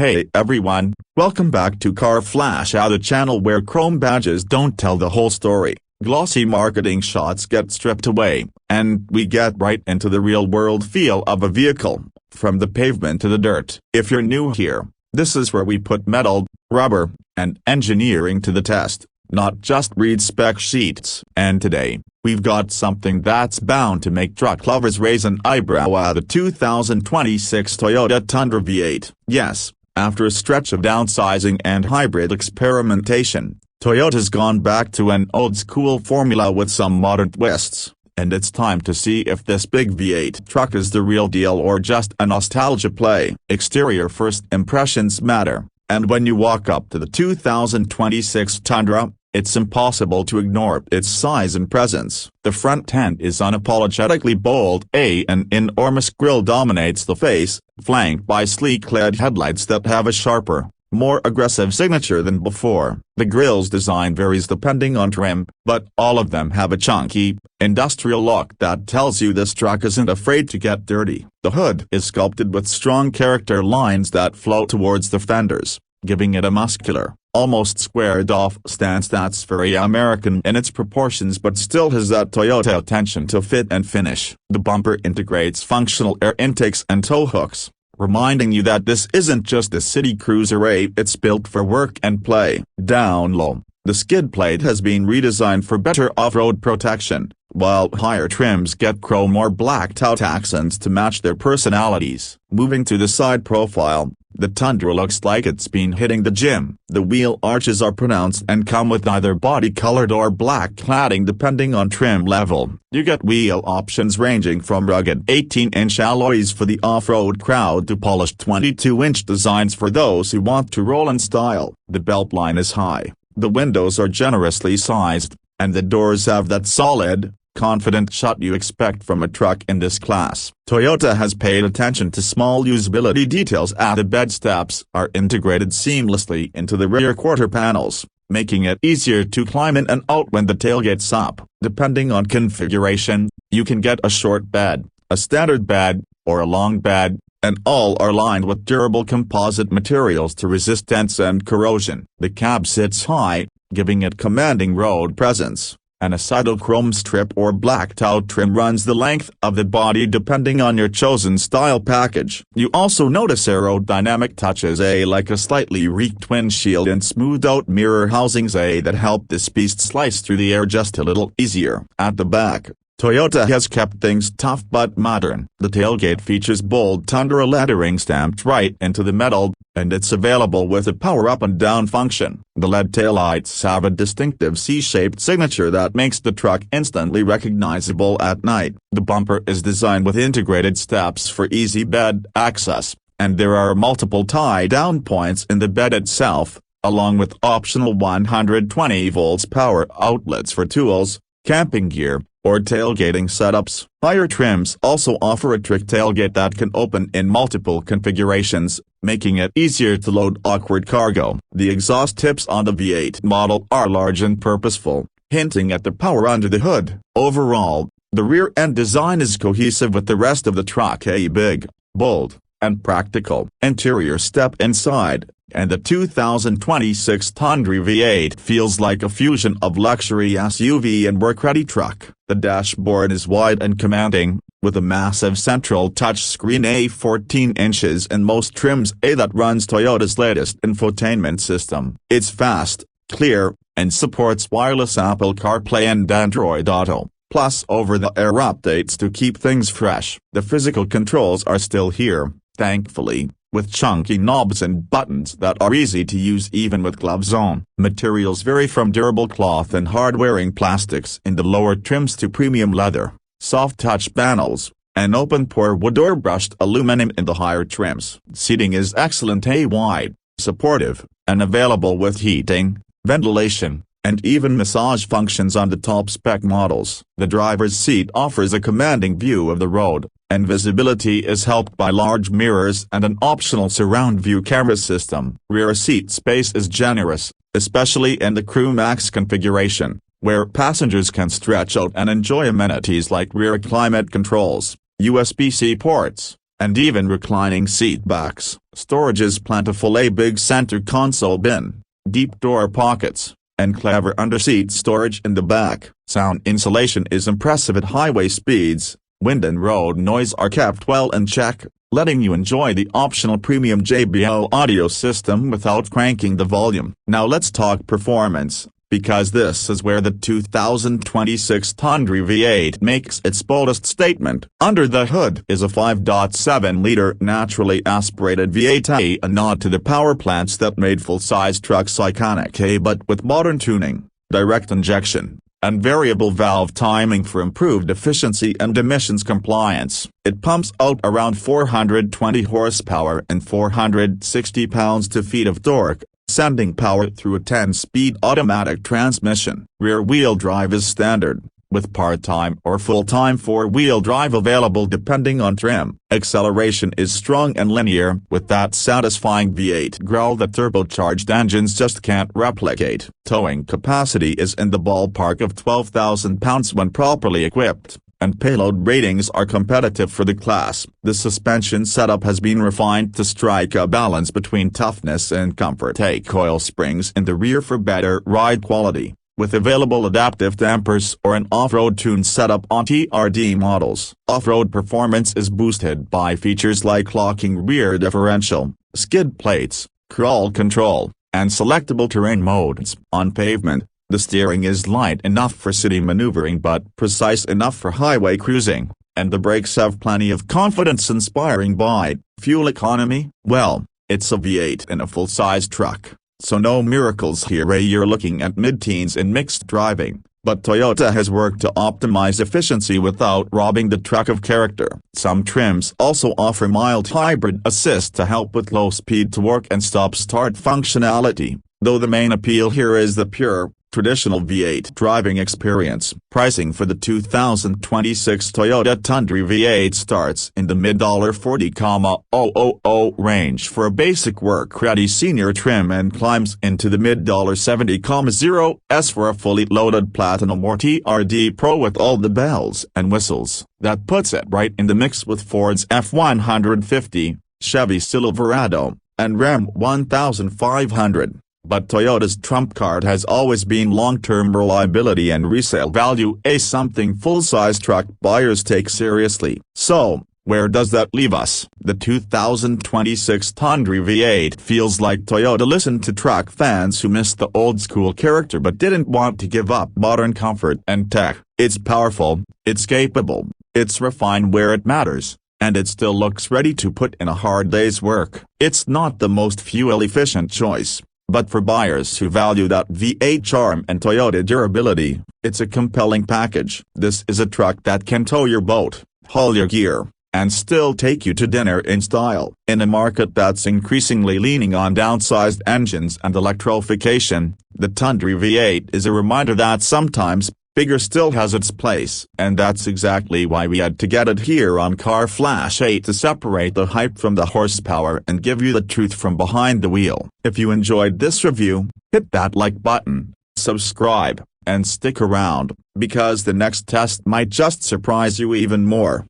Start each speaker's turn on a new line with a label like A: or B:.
A: Hey everyone, welcome back to Car Flash, the channel where chrome badges don't tell the whole story, glossy marketing shots get stripped away, and we get right into the real-world feel of a vehicle, from the pavement to the dirt. If you're new here, this is where we put metal, rubber, and engineering to the test, not just read spec sheets. And today, we've got something that's bound to make truck lovers raise an eyebrow at the 2026 Toyota Tundra V8. Yes, after a stretch of downsizing and hybrid experimentation, Toyota's gone back to an old-school formula with some modern twists, and it's time to see if this big V8 truck is the real deal or just a nostalgia play. Exterior first impressions matter, and when you walk up to the 2026 Tundra, it's impossible to ignore its size and presence. The front end is unapologetically bold, an enormous grille dominates the face, flanked by sleek LED headlights that have a sharper, more aggressive signature than before. The grille's design varies depending on trim, but all of them have a chunky, industrial look that tells you this truck isn't afraid to get dirty. The hood is sculpted with strong character lines that flow towards the fenders, giving it a muscular, almost squared-off stance that's very American in its proportions but still has that Toyota attention to fit and finish. The bumper integrates functional air intakes and tow hooks, reminding you that this isn't just a city cruiser, it's built for work and play. Down low, the skid plate has been redesigned for better off-road protection, while higher trims get chrome or blacked out accents to match their personalities. Moving to the side profile, the Tundra looks like it's been hitting the gym. The wheel arches are pronounced and come with either body-colored or black cladding depending on trim level. You get wheel options ranging from rugged 18-inch alloys for the off-road crowd to polished 22-inch designs for those who want to roll in style. The beltline is high, the windows are generously sized, and the doors have that solid, confident shut you expect from a truck in this class. Toyota has paid attention to small usability details as the bed steps are integrated seamlessly into the rear quarter panels, making it easier to climb in and out when the tailgate's up. Depending on configuration, you can get a short bed, a standard bed, or a long bed, and all are lined with durable composite materials to resist dents and corrosion. The cab sits high, giving it commanding road presence, and a sidle chrome strip or blacked-out trim runs the length of the body depending on your chosen style package. You also notice aerodynamic touches like a slightly reeked windshield and smoothed-out mirror housings that help this beast slice through the air just a little easier. At the back, Toyota has kept things tough but modern. The tailgate features bold Tundra lettering stamped right into the metal, and it's available with a power up and down function. The LED taillights have a distinctive C-shaped signature that makes the truck instantly recognizable at night. The bumper is designed with integrated steps for easy bed access, and there are multiple tie-down points in the bed itself, along with optional 120 volts power outlets for tools, camping gear, or tailgating setups. Higher trims also offer a trick tailgate that can open in multiple configurations, making it easier to load awkward cargo. The exhaust tips on the V8 model are large and purposeful, hinting at the power under the hood. Overall, the rear-end design is cohesive with the rest of the truck, big, bold, and practical. Interior step inside, and the 2026 Tundra V8 feels like a fusion of luxury SUV and work-ready truck. The dashboard is wide and commanding, with a massive central touchscreen 14 inches in most trims that runs Toyota's latest infotainment system. It's fast, clear, and supports wireless Apple CarPlay and Android Auto, plus over-the-air updates to keep things fresh. The physical controls are still here, thankfully, with chunky knobs and buttons that are easy to use even with gloves on. Materials vary from durable cloth and hard-wearing plastics in the lower trims to premium leather, soft touch panels, and open-pore wood or brushed aluminum in the higher trims. Seating is excellent, wide, supportive, and available with heating, ventilation, and even massage functions on the top-spec models. The driver's seat offers a commanding view of the road, and visibility is helped by large mirrors and an optional surround view camera system. Rear seat space is generous, especially in the Crew Max configuration, where passengers can stretch out and enjoy amenities like rear climate controls, USB-C ports, and even reclining seat backs. Storage is plentiful: a big center console bin, deep door pockets, and clever underseat storage in the back. Sound insulation is impressive at highway speeds. Wind and road noise are kept well in check, letting you enjoy the optional premium JBL audio system without cranking the volume. Now let's talk performance, because this is where the 2026 Tundra V8 makes its boldest statement. Under the hood is a 5.7-liter naturally aspirated V8, a nod to the power plants that made full-size trucks iconic, but with modern tuning, direct injection, and variable valve timing for improved efficiency and emissions compliance. It pumps out around 420 horsepower and 460 pounds-feet of torque, sending power through a 10-speed automatic transmission. Rear-wheel drive is standard, with part-time or full-time four-wheel drive available depending on trim. Acceleration is strong and linear, with that satisfying V8 growl that turbocharged engines just can't replicate. Towing capacity is in the ballpark of 12,000 pounds when properly equipped, and payload ratings are competitive for the class. The suspension setup has been refined to strike a balance between toughness and comfort. Take coil springs in the rear for better ride quality, with available adaptive dampers or an off-road tune setup on TRD models. Off-road performance is boosted by features like locking rear differential, skid plates, crawl control, and selectable terrain modes. On pavement, the steering is light enough for city maneuvering but precise enough for highway cruising, and the brakes have plenty of confidence, inspiring bite. Fuel economy? Well, it's a V8 in a full-size truck, so no miracles here. You're looking at mid-teens in mixed driving, but Toyota has worked to optimize efficiency without robbing the truck of character. Some trims also offer mild hybrid assist to help with low-speed torque and stop-start functionality, though the main appeal here is the pure, traditional V8 driving experience. Pricing for the 2026 Toyota Tundra V8 starts in the mid-$40,000 range for a basic work-ready senior trim and climbs into the mid-$70,000s for a fully loaded Platinum or TRD Pro with all the bells and whistles. That puts it right in the mix with Ford's F-150, Chevy Silverado, and Ram 1500. But Toyota's trump card has always been long-term reliability and resale value, something full-size truck buyers take seriously. So, where does that leave us? The 2026 Tundra V8 feels like Toyota listened to truck fans who missed the old-school character but didn't want to give up modern comfort and tech. It's powerful, it's capable, it's refined where it matters, and it still looks ready to put in a hard day's work. It's not the most fuel-efficient choice, but for buyers who value that V8 charm and Toyota durability, it's a compelling package. This is a truck that can tow your boat, haul your gear, and still take you to dinner in style. In a market that's increasingly leaning on downsized engines and electrification, the Tundra V8 is a reminder that sometimes bigger still has its place. And that's exactly why we had to get it here on Car Flash 8 to separate the hype from the horsepower and give you the truth from behind the wheel. If you enjoyed this review, hit that like button, subscribe, and stick around, because the next test might just surprise you even more.